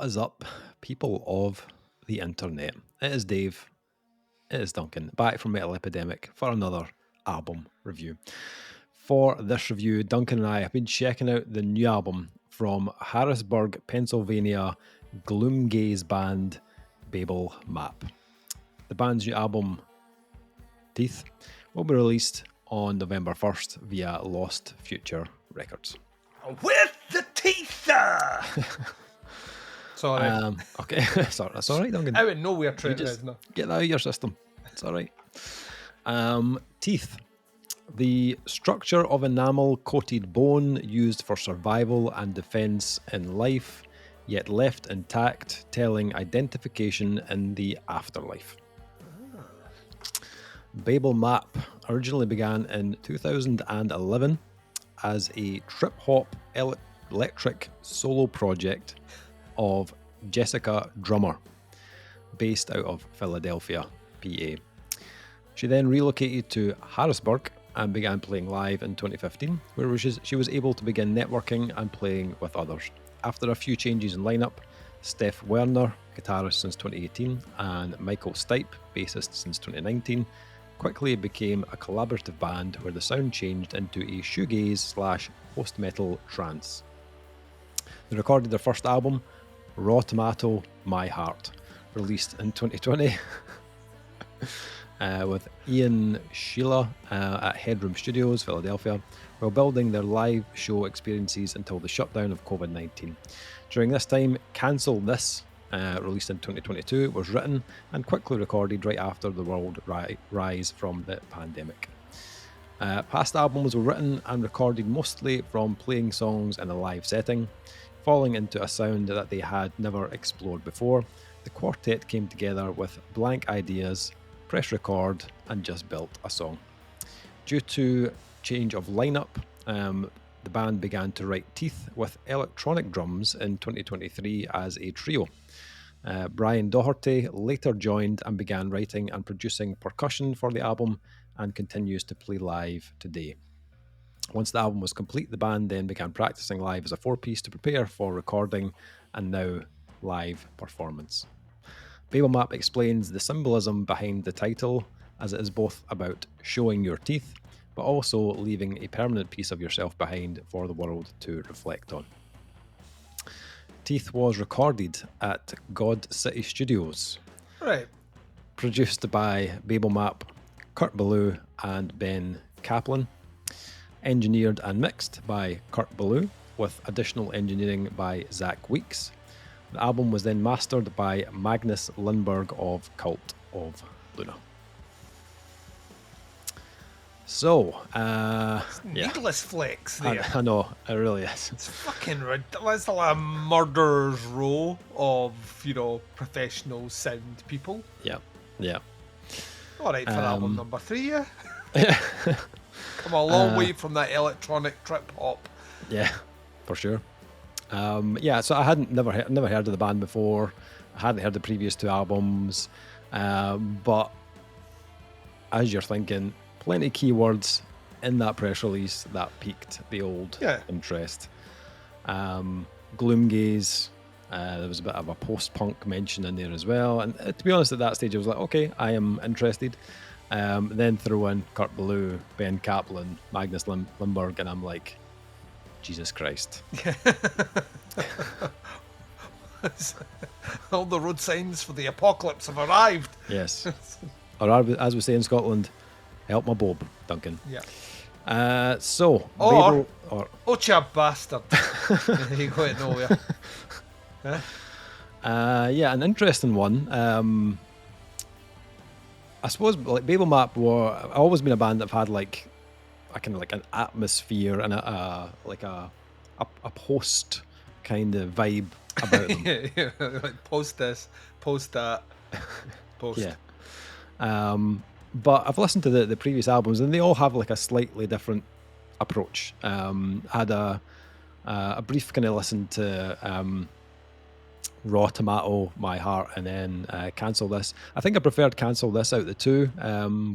is up, people of the internet? It is Dave, it is Duncan, back from Metal Epidemic for another album review. For this review, Duncan and I have been checking out the new album from Harrisburg, Pennsylvania Gloomgaze band Babel Map. The band's new album, Teeth, will be released on November 1st via Lost Future Records. With the teeth! Sorry. Okay, sorry, that's all right, Duncan. Out of nowhere, Trent Just Reznor. get that out of your system. It's all right. Teeth. The structure of enamel-coated bone used for survival and defense in life, yet left intact, telling identification in the afterlife. Babel Map originally began in 2011 as a trip-hop electric solo project of Jessica Drummer, based out of Philadelphia, PA. She then relocated to Harrisburg and began playing live in 2015, where she was able to begin networking and playing with others. After a few changes in lineup, Steph Werner, guitarist since 2018, and Michael Stipe, bassist since 2019, quickly became a collaborative band where the sound changed into a shoegaze / post-metal trance. They recorded their first album, Raw Tomato, My Heart, released in 2020 with Ian Sheila at Headroom Studios, Philadelphia, while building their live show experiences until the shutdown of COVID-19. During this time, Cancel This, released in 2022, was written and quickly recorded right after the world rise from the pandemic. Past albums were written and recorded mostly from playing songs in a live setting. Falling into a sound that they had never explored before, the quartet came together with blank ideas, press record, and just built a song. Due to change of lineup, the band began to write Teeth with electronic drums in 2023 as a trio. Brian Doherty later joined and began writing and producing percussion for the album and continues to play live today. Once the album was complete, the band then began practicing live as a four-piece to prepare for recording and now live performance. Babel Map explains the symbolism behind the title, as it is both about showing your teeth, but also leaving a permanent piece of yourself behind for the world to reflect on. Teeth was recorded at God City Studios. Right. Produced by Babel Map, Kurt Ballou and Ben Kaplan. Engineered and mixed by Kurt Ballou, with additional engineering by Zach Weeks. The album was then mastered by Magnus Lindberg of Cult of Luna. So, Needless flex there. I know, it really is. It's fucking ridiculous. It's like a murderer's row of, professional sound people. Yeah. All right for album number 3, yeah? Come a long way from that electronic trip hop. Yeah, for sure. So I hadn't never heard of the band before. I hadn't heard the previous 2 albums, but as you're thinking, plenty of keywords in that press release that piqued the old interest. Gloomgaze, there was a bit of a post-punk mention in there as well, and to be honest, at that stage I was like, okay, I am interested. Then throw in Kurt Ballou, Ben Kaplan, Magnus Lindberg, and I'm like, Jesus Christ. All the road signs for the apocalypse have arrived. Yes. Or as we say in Scotland, help my Bob, Duncan. Yeah. Babel... Ocha bastard. You go to nowhere. An interesting one. I suppose like Babel Map I've always been a band that have had like a kind of like an atmosphere and a post kind of vibe about them. Like post this, post that, post. Yeah. But I've listened to the previous albums and they all have like a slightly different approach. Had a brief kind of listen to Raw Tomato, My Heart, and then Cancel This. I think I preferred Cancel This out of the 2,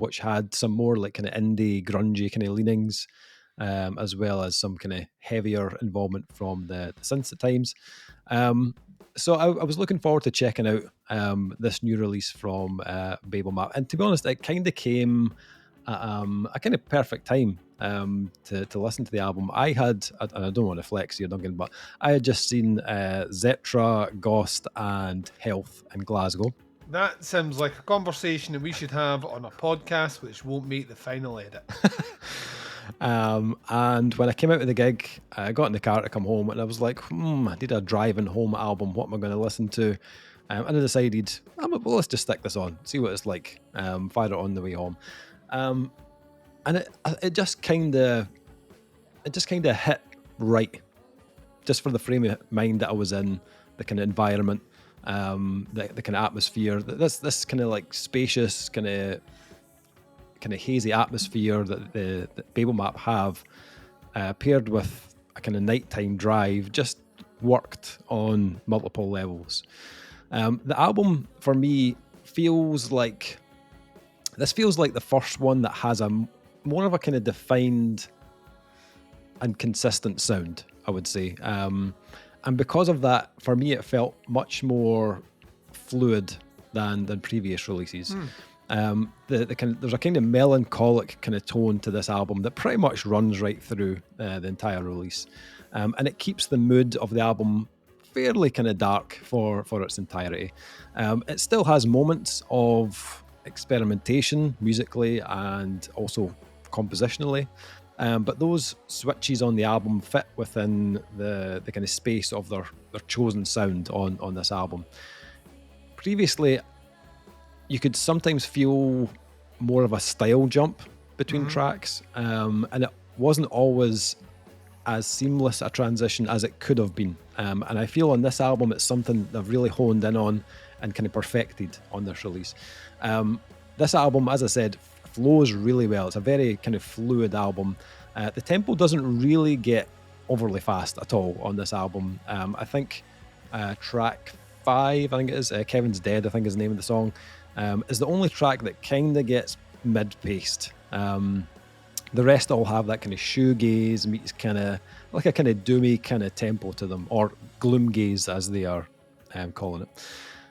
which had some more like kind of indie, grungy kind of leanings. as well as some kind of heavier involvement from the synths at times. So I was looking forward to checking out this new release from Babel Map, and to be honest, it kind of came at a kind of perfect time to listen to the album. I don't want to flex here, Duncan, but I had just seen Zetra, Goth, and Health in Glasgow. That sounds like a conversation that we should have on a podcast, which won't make the final edit. And when I came out of the gig, I got in the car to come home, and I was like, I need a driving home album. What am I going to listen to? And I decided, well, let's just stick this on, see what it's like. Fire it on the way home. And it just kind of hit right, just for the frame of mind that I was in, the kind of environment, the kind of atmosphere. This kind of like spacious, kind of hazy atmosphere that the Babel Map have, paired with a kind of nighttime drive, just worked on multiple levels. The album for me feels like the first one that has a more of a kind of defined and consistent sound, I would say. And because of that, for me, it felt much more fluid than previous releases. There's a kind of melancholic kind of tone to this album that pretty much runs right through the entire release. And it keeps the mood of the album fairly kind of dark for its entirety. It still has moments of experimentation musically and also compositionally, but those switches on the album fit within the kind of space of their chosen sound on this album. Previously, you could sometimes feel more of a style jump between tracks, and it wasn't always as seamless a transition as it could have been. And I feel on this album, it's something they've really honed in on and kind of perfected on this release. This album, as I said, flows really well. It's a very kind of fluid album. The tempo doesn't really get overly fast at all on this album. I think track 5, I think it is, Kevin's Dead, I think is the name of the song, is the only track that kind of gets mid-paced. The rest all have that kind of shoegaze meets kind of like a kind of doomy kind of tempo to them, or gloomgaze as they are calling it.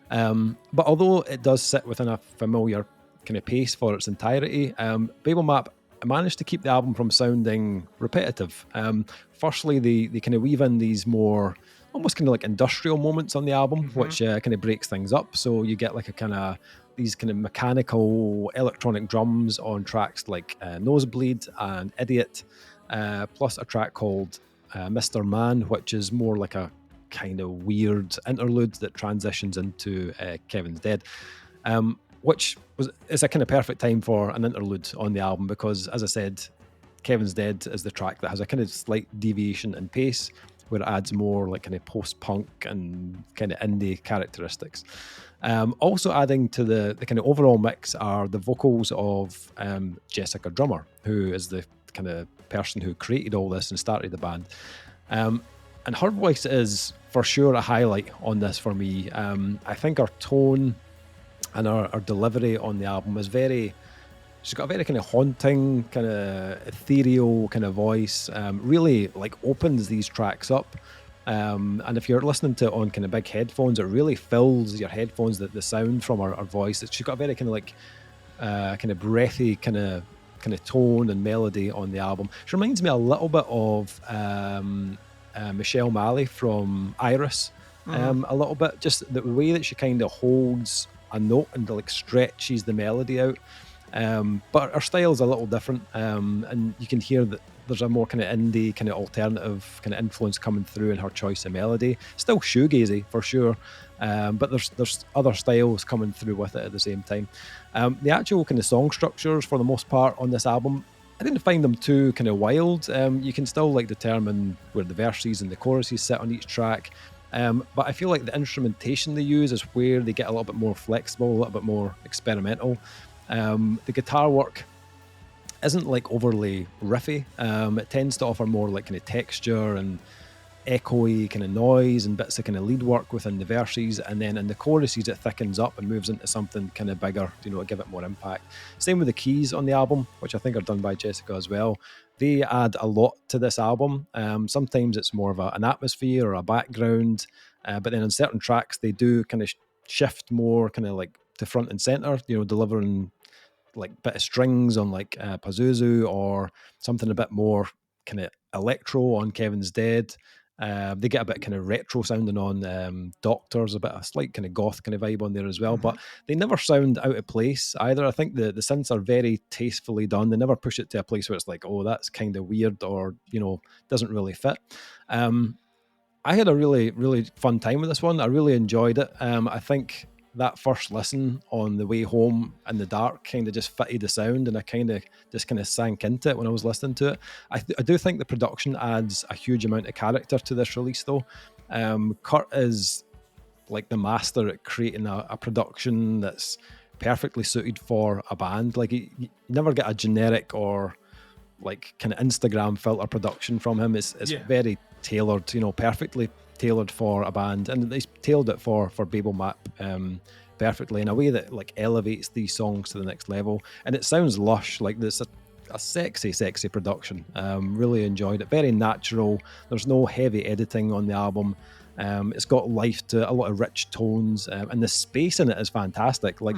But although it does sit within a familiar kind of pace for its entirety, Babel Map managed to keep the album from sounding repetitive. Firstly, they kind of weave in these more almost kind of like industrial moments on the album, which kind of breaks things up. So you get like a kind of these kind of mechanical electronic drums on tracks like Nosebleed and Idiot, plus a track called Mr. Man, which is more like a kind of weird interlude that transitions into Kevin's Dead, which is a kind of perfect time for an interlude on the album because, as I said, Kevin's Dead is the track that has a kind of slight deviation in pace, where it adds more like kind of post-punk and kind of indie characteristics. Also adding to the kind of overall mix are the vocals of Jessica Drummer, who is the kind of person who created all this and started the band. And her voice is for sure a highlight on this for me. I think her tone and our delivery on the album is she's got a very kind of haunting, kind of ethereal kind of voice, really like opens these tracks up. And if you're listening to it on kind of big headphones, it really fills your headphones, the sound from her voice. She's got a very kind of like kind of breathy kind of tone and melody on the album. She reminds me a little bit of Michelle Malley from Iress, a little bit, just the way that she kind of holds a note and like stretches the melody out. But her style is a little different, and you can hear that there's a more kind of indie, kind of alternative kind of influence coming through in her choice of melody. Still shoegazy for sure, but there's other styles coming through with it at the same time. The actual kind of song structures, for the most part, on this album, I didn't find them too kind of wild. You can still like determine where the verses and the choruses sit on each track. But I feel like the instrumentation they use is where they get a little bit more flexible, a little bit more experimental. The guitar work isn't like overly riffy. It tends to offer more like kind of texture and echoey kind of noise and bits of kind of lead work within the verses, and then in the choruses it thickens up and moves into something kind of bigger, to give it more impact. Same with the keys on the album, which I think are done by Jessica as well. they add a lot to this album. Sometimes it's more of an atmosphere or a background, but then on certain tracks they do kind of shift more kind of like to front and center, delivering like bit of strings on like Pazuzu, or something a bit more kind of electro on Kevin's Dead. They get a bit kind of retro sounding on Doctors, a bit of a slight kind of goth kind of vibe on there as well, but they never sound out of place either. I think the synths are very tastefully done. They never push it to a place where it's like, oh, that's kind of weird, or doesn't really fit. I had a really, really fun time with this one. I really enjoyed it. I think that first listen on the way home in the dark kind of just fitted the sound, and I kind of sank into it when I was listening to it. I do think the production adds a huge amount of character to this release, though. Kurt is like the master at creating a production that's perfectly suited for a band. Like you never get a generic or like kind of Instagram filter production from him. It's very tailored, perfectly tailored for a band, and they tailored it for Babel Map perfectly in a way that like elevates these songs to the next level, and it sounds lush. Like there's a sexy production. Really enjoyed it. Very natural. There's no heavy editing on the album. It's got life to a lot of rich tones, and the space in it is fantastic. Like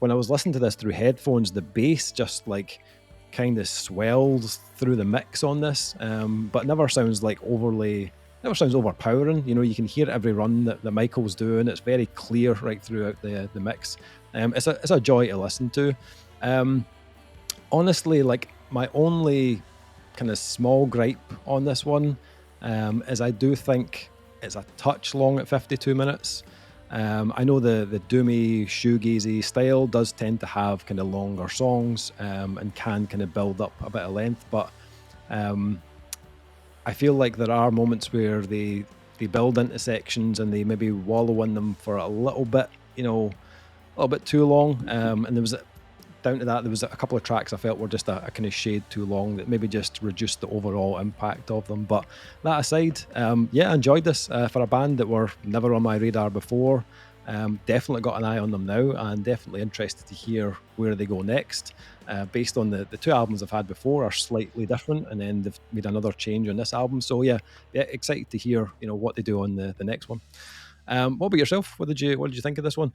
when I was listening to this through headphones, the bass just like kind of swells through the mix on this, but never sounds overpowering. You can hear every run that Michael's doing. It's very clear right throughout the mix. It's a joy to listen to. Honestly, like my only kind of small gripe on this one is I do think it's a touch long at 52 minutes. I know the doomy shoegazy style does tend to have kind of longer songs and can kind of build up a bit of length, but I feel like there are moments where they build into sections and they maybe wallow in them for a little bit, a little bit too long. And there was down to that, there was a couple of tracks I felt were just a kind of shade too long that maybe just reduced the overall impact of them. But that aside, I enjoyed this for a band that were never on my radar before. Definitely got an eye on them now, and definitely interested to hear where they go next. Based on the two albums I've had before are slightly different, and then they've made another change on this album. So yeah, excited to hear what they do on the next one. What about yourself? What did you think of this one?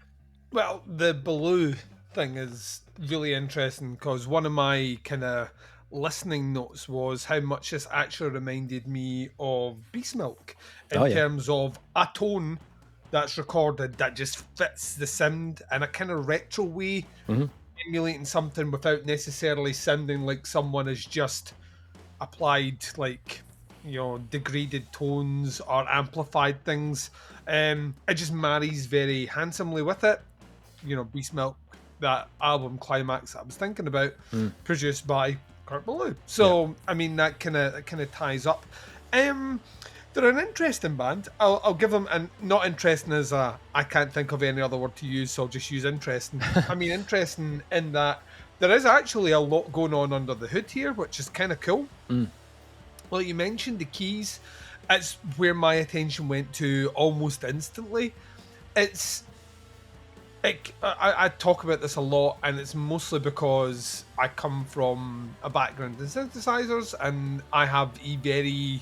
Well, the Baloo thing is really interesting because one of my kind of listening notes was how much this actually reminded me of Beastmilk in terms of a tone that's recorded that just fits the sound in a kind of retro way, emulating something without necessarily sounding like someone has just applied like degraded tones or amplified things. It just marries very handsomely with it. Beastmilk, that album Climax I was thinking about, produced by Kurt Ballou. So I mean that kind of ties up. They're an interesting band. I'll give them, and not interesting as I can't think of any other word to use, so I'll just use interesting. I mean interesting in that there is actually a lot going on under the hood here, which is kind of cool. Well, you mentioned the keys. It's where my attention went to almost instantly. I talk about this a lot, and it's mostly because I come from a background in synthesizers, and I have a very...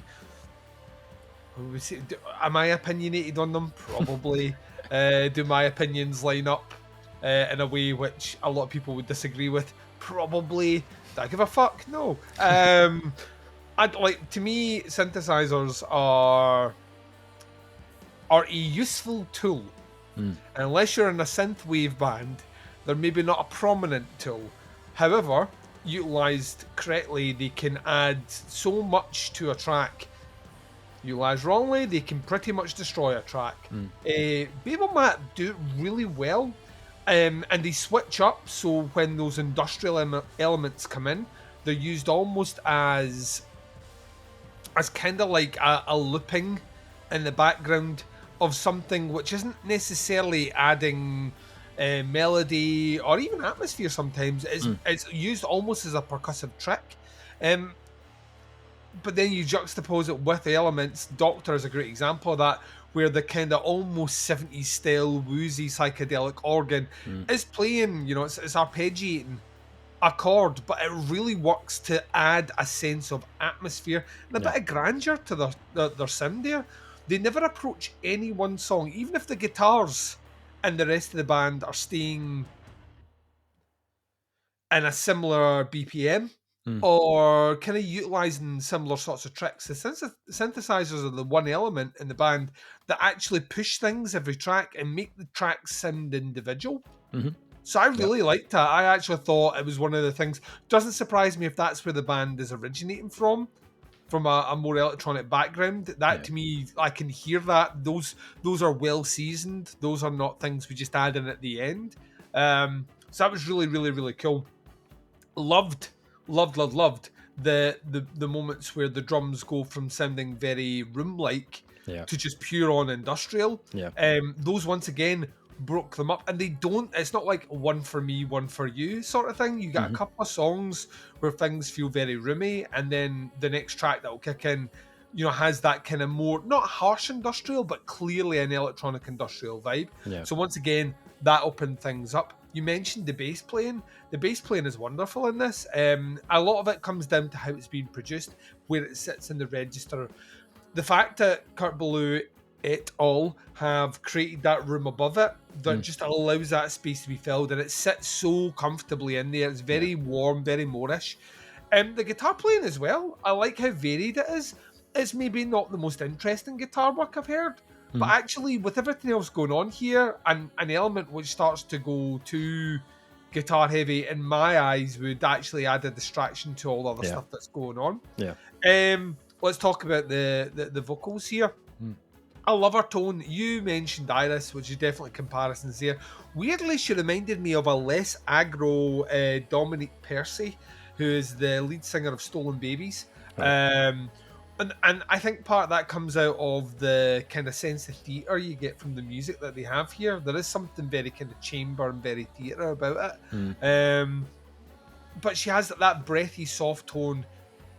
Am I opinionated on them? Probably. Do my opinions line up in a way which a lot of people would disagree with? Probably. Do I give a fuck? No. To me, synthesizers are a useful tool. Unless you're in a synthwave band, they're maybe not a prominent tool. However, utilized correctly, they can add so much to a track. Utilized wrongly, they can pretty much destroy a track. Babel Map do it really well, and they switch up, so when those industrial elements come in, they're used almost as kind of like a looping in the background of something which isn't necessarily adding melody or even atmosphere. Sometimes it's used almost as a percussive trick. But then you juxtapose it with the elements. Doctor is a great example of that, where the kind of almost 70s style woozy psychedelic organ is playing, it's arpeggiating a chord, but it really works to add a sense of atmosphere and a bit of grandeur to their sound there. They never approach any one song, even if the guitars and the rest of the band are staying in a similar BPM or kind of utilizing similar sorts of tricks. The synthesizers are the one element in the band that actually push things every track and make the tracks sound individual. So I really liked that. I actually thought it was one of the things. Doesn't surprise me if that's where the band is originating from a more electronic background. That to me, I can hear that. Those are well seasoned. Those are not things we just add in at the end. So that was really, really, really cool. Loved the moments where the drums go from sounding very room-like to just pure on industrial. Those once again broke them up, and they don't. It's not like one for me, one for you sort of thing. You get a couple of songs where things feel very roomy, and then the next track that will kick in, has that kind of more not harsh industrial, but clearly an electronic industrial vibe. So once again, that opened things up. You mentioned the bass playing. The bass playing is wonderful in this. A lot of it comes down to how it's being produced, where it sits in the register. The fact that Kurt Ballou et al. Have created that room above it that just allows that space to be filled, and it sits so comfortably in there. It's very warm, very Moorish. The guitar playing as well, I like how varied it is. It's maybe not the most interesting guitar work I've heard, but actually with everything else going on here, and an element which starts to go too guitar heavy, in my eyes, would actually add a distraction to all the other stuff that's going on. Let's talk about the vocals here. I love her tone. You mentioned Iress, which is definitely comparisons there. Weirdly, she reminded me of a less aggro Dominique Percy, who is the lead singer of Stolen Babies. And I think part of that comes out of the kind of sense of theatre you get from the music that they have here. There is something very kind of chamber and very theatre about it. But she has that breathy, soft tone.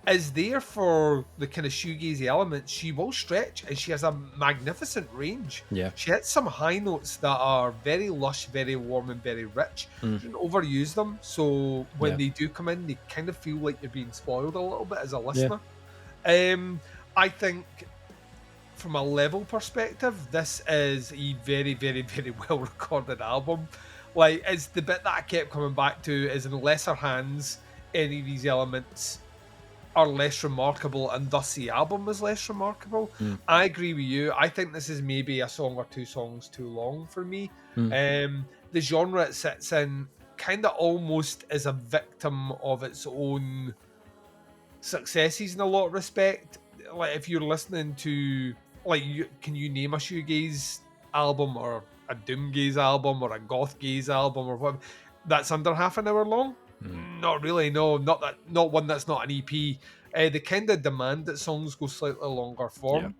Is there for the kind of shoegazy elements. She will stretch, and she has a magnificent range. She hits some high notes that are very lush, very warm, and very rich. She doesn't overuse them, so when they do come in, they kind of feel like you're being spoiled a little bit as a listener. I think from a level perspective, this is a very, very, very well recorded album. Like, it's the bit that I kept coming back to is in lesser hands, any of these elements are less remarkable, and thus the album is less remarkable. I agree with you. I think this is maybe a song or two songs too long for me. The genre it sits in kind of almost is a victim of its own successes in a lot of respect. Like, if you're listening to, like, can you name a shoegaze album or a doomgaze album or a gothgaze album or whatever that's under half an hour long? Not really, no. Not one that's not an EP. They kind of demand that songs go slightly longer form.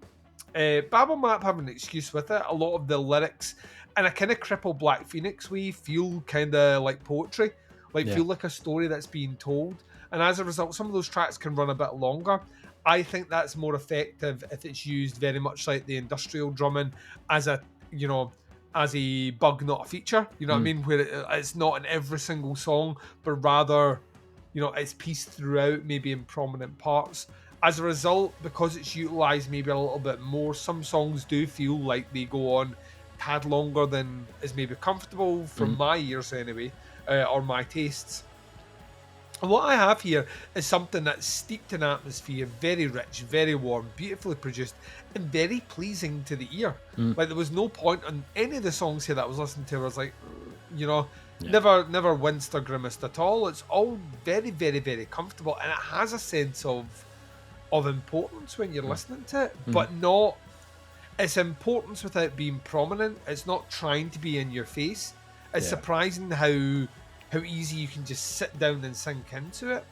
Babel Map have an excuse with it. A lot of the lyrics, in a kind of crippled Black Phoenix way, feel kind of like poetry, feel like a story that's being told. And as a result, some of those tracks can run a bit longer. I think that's more effective if it's used very much like the industrial drumming as a bug, not a feature. You know what I mean? Where it's not in every single song, but rather, it's pieced throughout, maybe in prominent parts. As a result, because it's utilised maybe a little bit more, some songs do feel like they go on a tad longer than is maybe comfortable for my ears anyway, or my tastes. And what I have here is something that's steeped in atmosphere, very rich, very warm, beautifully produced, and very pleasing to the ear. Like, there was no point on any of the songs here that I was listening to where I was like, never winced or grimaced at all. It's all very, very, very comfortable, and it has a sense of importance when you're listening to it, but not. It's importance without being prominent. It's not trying to be in your face. It's surprising how easy you can just sit down and sink into it.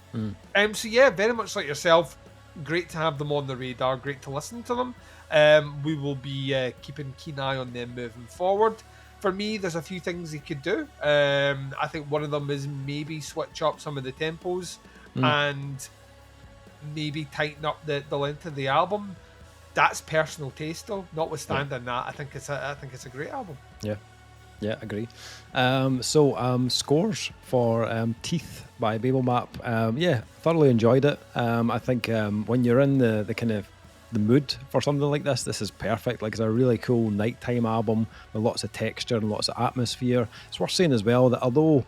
So yeah, very much like yourself, great to have them on the radar, great to listen to them. We will be keeping keen eye on them moving forward. For me, there's a few things they could do. I think one of them is maybe switch up some of the tempos and maybe tighten up the length of the album. That's personal taste though. Notwithstanding that, I think it's a great album. Yeah, agree. Scores for Teeth by Babel Map. Yeah, thoroughly enjoyed it. I think when you're in the kind of the mood for something like this is perfect. Like, it's a really cool nighttime album with lots of texture and lots of atmosphere. It's worth saying as well that although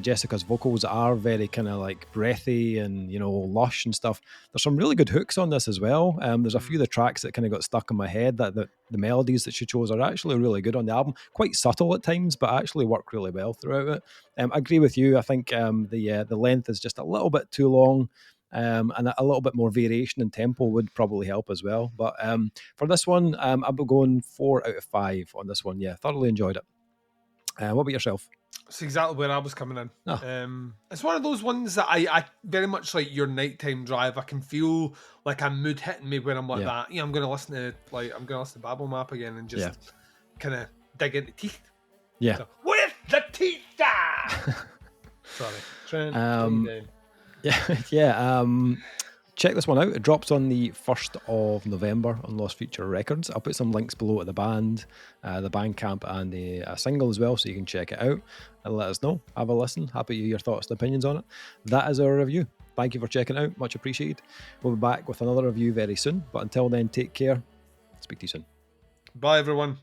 Jessica's vocals are very kind of like breathy and, you know, lush and stuff, there's some really good hooks on this as well. There's a few of the tracks that kind of got stuck in my head that the melodies that she chose are actually really good on the album. Quite subtle at times, but actually work really well throughout it. I agree with you. I think the length is just a little bit too long. And a little bit more variation in tempo would probably help as well. But for this one, I'm going 4 out of 5 on this one. Yeah, thoroughly enjoyed it. What about yourself? It's exactly where I was coming in. Oh. It's one of those ones that I very much like your nighttime drive. I can feel like a mood hitting me when I'm like that. Yeah, I'm gonna listen to Babel Map again and just kind of dig into Teeth. Yeah. So, with the teeth. Sorry. Trent. Yeah. Check this one out. It drops on the 1st of November on Lost Future Records. I'll put some links below to the band, the Bandcamp, and the single as well, so you can check it out and let us know. Have a listen. Happy to hear your thoughts and opinions on it. That is our review. Thank you for checking it out. Much appreciated. We'll be back with another review very soon. But until then, take care. Speak to you soon. Bye, everyone.